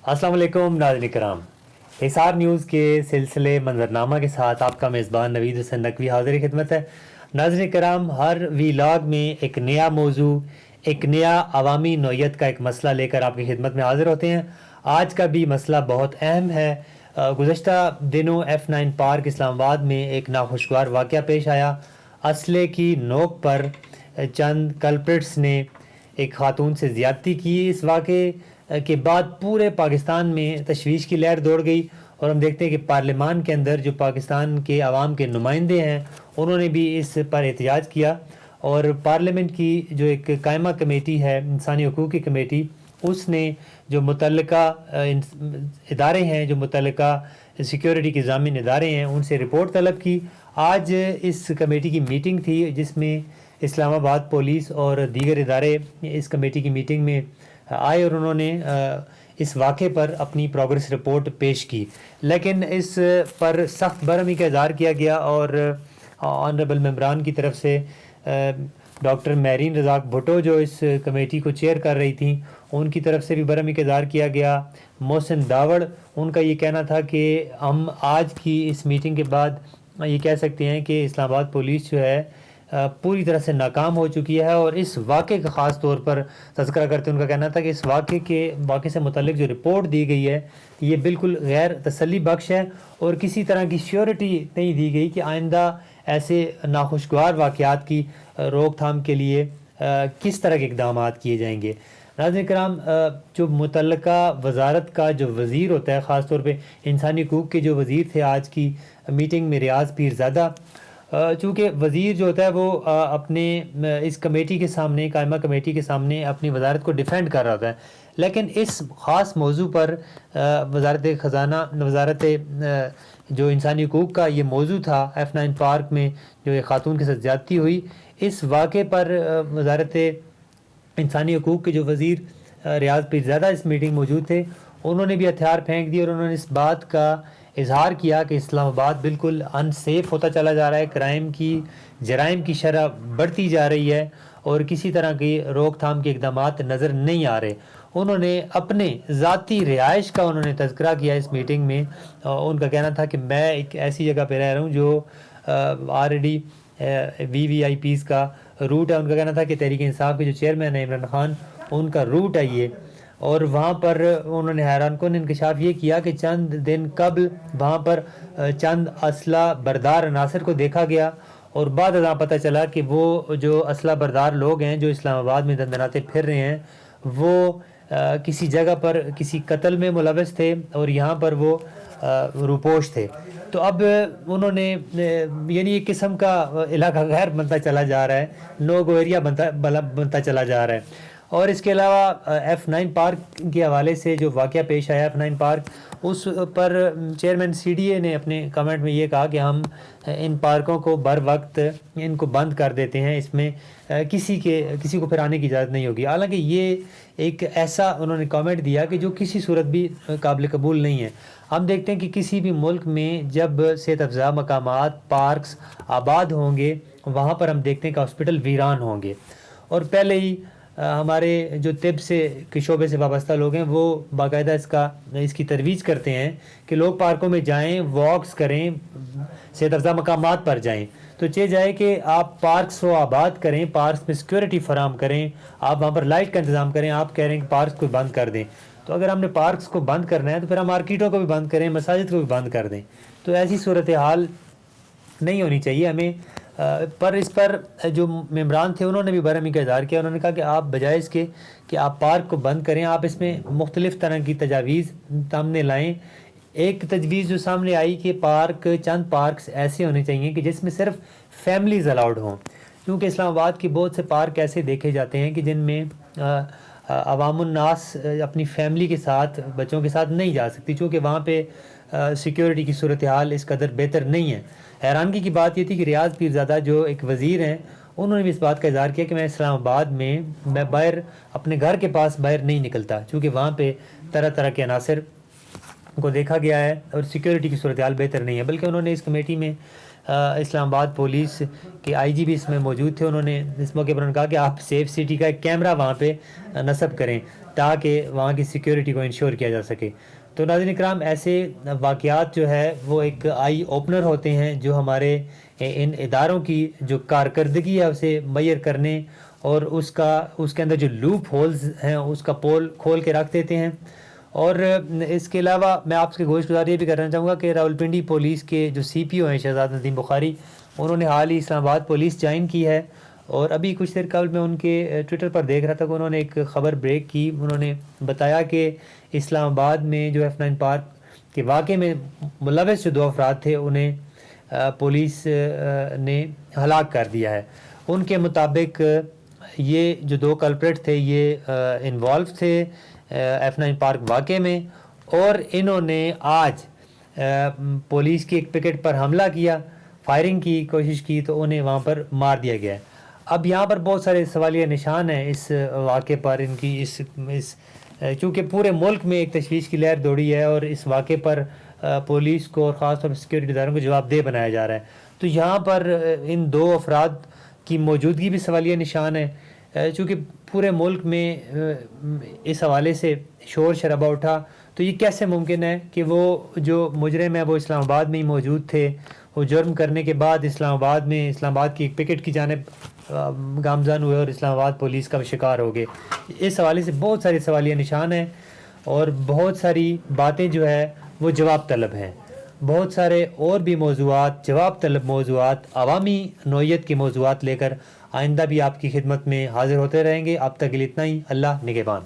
अस्सलाम वालेकुम नाज़रीन करام। हिसार न्यूज़ के सिलसिले मंजरनामा के साथ आपका मेज़बान नवीद हुसैन नकवी हाज़िर खिदमत है। नाज़रीन कराम, हर वीलॉग में एक नया मौजू, एक नया अवामी नौयत का एक मसला लेकर आपकी खिदमत में हाज़िर होते हैं। आज का भी मसला बहुत अहम है। गुज़श्ता दिनों F9 पार्क इस्लामाबाद में एक नाखुशगवार वाक़या पेश आया। असले की नोक पर चंद कल्प्रिट्स ने एक खातून से ज़्यादती की। इस वाक़े के बाद पूरे पाकिस्तान में तशवीश की लहर दौड़ गई और हम देखते हैं कि पार्लियामान के अंदर जो पाकिस्तान के अवाम के नुमाइंदे हैं उन्होंने भी इस पर एहतजाज किया और पार्लियामेंट की जो एक कायमा कमेटी है, इंसानी हकूक़ की कमेटी, उसने जो मुतल्लिका इदारे हैं, जो मुतल्लिका सिक्योरिटी के ज़ामिन इदारे हैं, उनसे रिपोर्ट तलब की। आज इस कमेटी की मीटिंग थी जिसमें इस्लामाबाद पुलिस और दीगर इदारे इस कमेटी की मीटिंग में आए और उन्होंने इस वाक़े पर अपनी प्रोग्रेस रिपोर्ट पेश की। लेकिन इस पर सख्त बरहमी का इज़हार किया गया और ऑनरेबल मेंबरान की तरफ से डॉक्टर मैरीन रज़ाक भुट्टो जो इस कमेटी को चेयर कर रही थी, उनकी तरफ से भी बरहमी का इज़हार किया गया। मोहसिन दावड़, उनका ये कहना था कि हम आज की इस मीटिंग के बाद ये कह सकते हैं कि इस्लामाबाद पुलिस जो है पूरी तरह से नाकाम हो चुकी है। और इस वाक़े का ख़ास तौर पर तज़किरा करते उनका कहना था कि इस वाक़े से मुतल्लिक़ जो रिपोर्ट दी गई है ये बिल्कुल गैर तसल्ली बख्श है और किसी तरह की श्योरिटी नहीं दी गई कि आइंदा ऐसे नाखुशगवार वाक़यात की रोकथाम के लिए किस तरह के इक़दामात किए जाएंगे। नाज़रीन कराम, जो मुतल्लिका वज़ारत का जो वज़ीर होता है, ख़ास तौर पे इंसानी हकूक़ के जो वज़ीर थे आज की मीटिंग में रियाज़ पीरज़ादा, चूँकि वज़ीर जो होता है वो अपने इस कमेटी के सामने, कायमा कमेटी के सामने अपनी वज़ारत को डिफेंड कर रहा होता है। लेकिन इस ख़ास मौजू पर वज़ारत ख़जाना, वज़ारत जो इंसानी हकूक़ का ये मौजू था, F9 पार्क में जो एक खातून के साथ ज़्यादती हुई, इस वाक़े पर वज़ारत इंसानी हकूक़ के जो वज़ीर रियाज़ पीरज़ादा इस मीटिंग मौजूद थे, उन्होंने भी हथियार फेंक दिए और उन्होंने इस बात का इजहार किया कि इस्लामाबाद बिल्कुल अनसेफ होता चला जा रहा है, जराइम की शरह बढ़ती जा रही है और किसी तरह की रोकथाम के इक़दामात नज़र नहीं आ रहे। उन्होंने अपने ज़ाती रिहाइश का उन्होंने तज़किरा किया इस मीटिंग में। उनका कहना था कि मैं एक ऐसी जगह पर रह रहा हूँ जो ऑलरेडी VVIPs का रूट है। उनका कहना था कि तहरीक इंसाफ के जो चेयरमैन हैं इमरान खान, उनका रूट है ये। और वहाँ पर उन्होंने हैरानकुन इंकशाफ ये किया कि चंद दिन कबल वहाँ पर चंद असला बरदार अनासर को देखा गया और बाद अज़ां पता चला कि वो जो असला बरदार लोग हैं जो इस्लामाबाद में दंदनाते फिर रहे हैं, वो किसी जगह पर किसी कत्ल में मुलव्वस थे और यहाँ पर वो रूपोश थे। तो अब उन्होंने यानी एक किस्म का इलाका गैर बनता चला जा रहा है, नो गो एरिया बनता चला जा रहा है। और इसके अलावा F9 पार्क के हवाले से जो वाक़या पेश आया F9 पार्क, उस पर चेयरमैन CDA ने अपने कमेंट में ये कहा कि हम इन पार्कों को बर वक्त इनको बंद कर देते हैं, इसमें किसी को फिर आने की इजाज़त नहीं होगी। हालांकि ये एक ऐसा उन्होंने कमेंट दिया कि जो किसी सूरत भी काबिल कबूल नहीं है। हम देखते हैं कि किसी भी मुल्क में जब सेहत अफ़ज़ा मकामात, पार्क्स आबाद होंगे, वहाँ पर हम देखते हैं कि हॉस्पिटल वीरान होंगे। और पहले ही हमारे जो तिब से के शोबे से वाबस्ता लोग हैं वो बाकायदा इसकी तरवीज करते हैं कि लोग पार्कों में जाएं, वॉक्स करें, सेहत अफ़ज़ा मकामात पर जाएं। तो चाहिए जाए कि आप पार्क्स को आबाद करें, पार्क्स में सिक्योरिटी फराम करें, आप वहाँ पर लाइट का इंतज़ाम करें। आप कह रहे हैं कि पार्क्स को बंद कर दें, तो अगर हमने पार्क्स को बंद करना है तो फिर हम मार्केटों को भी बंद करें, मसाजिद को भी बंद कर दें। तो ऐसी सूरत हाल नहीं होनी चाहिए हमें। पर इस पर जो मेंबरान थे उन्होंने भी बरहमी का इज़हार किया। उन्होंने कहा कि आप बजाय इसके कि आप पार्क को बंद करें, आप इसमें मुख्तलिफ़ तरह की तजावीज़ सामने लाएँ। एक तजवीज़ जो सामने आई कि चंद पार्क्स ऐसे होने चाहिए कि जिसमें सिर्फ फैमिलीज़ अलाउड हों, क्योंकि इस्लामाबाद के बहुत से पार्क ऐसे देखे जाते हैं कि जिनमें अवामुन्नास अपनी फैमिली के साथ, बच्चों के साथ नहीं जा सकती, चूँकि वहाँ पे सिक्योरिटी की सूरत हाल इस कदर बेहतर नहीं है। हैरानगी की बात ये थी कि रियाज़ पीरज़ादा जो एक वज़ीर हैं, उन्होंने भी इस बात का इज़हार किया कि मैं इस्लामाबाद में मैं बाहर अपने घर के पास बाहर नहीं निकलता, चूँकि वहाँ पे तरह तरह के अनासर को देखा गया है और सिक्योरिटी की सूरत हाल बेहतर नहीं है। बल्कि उन्होंने इस कमेटी में इस्लामाबाद पुलिस के IG भी इसमें मौजूद थे। उन्होंने इस मौके पर उन्होंने कहा कि आप सेफ सिटी का एक कैमरा वहाँ पे नस्ब करें تاکہ وہاں کی سیکیورٹی کو انشور کیا جا سکے. تو ناظرین کرام ایسے واقعات جو ہے وہ ایک آئی اوپنر ہوتے ہیں جو ہمارے ان اداروں کی جو کارکردگی ہے اسے میئر کرنے اور اس کے اندر جو لوپ ہولز ہیں اس کا پول کھول کے رکھ دیتے ہیں. اور اس کے علاوہ میں آپ سے گوش گزار یہ بھی کرنا چاہوں گا کہ راولپنڈی پولیس کے جو سی پی او ہیں شہزاد ندیم بخاری, انہوں نے حال ہی اسلام آباد پولیس جوائن کی ہے. اور ابھی کچھ دیر قبل میں ان کے ٹویٹر پر دیکھ رہا تھا کہ انہوں نے ایک خبر بریک کی. انہوں نے بتایا کہ اسلام آباد میں جو F9 پارک کے واقعے میں ملوث جو 2 افراد تھے انہیں پولیس نے ہلاک کر دیا ہے. ان کے مطابق یہ جو 2 کلپریٹ تھے یہ انوالو تھے F9 پارک واقعے میں, اور انہوں نے آج پولیس کی ایک پکٹ پر حملہ کیا, فائرنگ کی کوشش کی تو انہیں وہاں پر مار دیا گیا ہے. اب یہاں پر بہت سارے سوالیہ نشان ہیں اس واقعے پر. ان کی اس چونکہ پورے ملک میں ایک تشویش کی لہر دوڑی ہے اور اس واقعے پر پولیس کو اور خاص طور پر سیکیورٹی اداروں کو جواب دہ بنایا جا رہا ہے. تو یہاں پر ان 2 افراد کی موجودگی بھی سوالیہ نشان ہے, چونکہ پورے ملک میں اس حوالے سے شور شرابہ اٹھا. تو یہ کیسے ممکن ہے کہ وہ جو مجرم ہے وہ اسلام آباد میں ہی موجود تھے, وہ جرم کرنے کے بعد اسلام آباد کی ایک پکٹ کی جانب گامزن ہوئے اور اسلام آباد پولیس کا شکار ہو گئے. اس حوالے سے بہت سارے سوالیہ نشان ہیں اور بہت ساری باتیں جو ہے وہ جواب طلب ہیں. بہت سارے اور بھی موضوعات, جواب طلب موضوعات, عوامی نوعیت کے موضوعات لے کر آئندہ بھی آپ کی خدمت میں حاضر ہوتے رہیں گے. اب تک کے لیے اتنا ہی. اللہ نگہبان.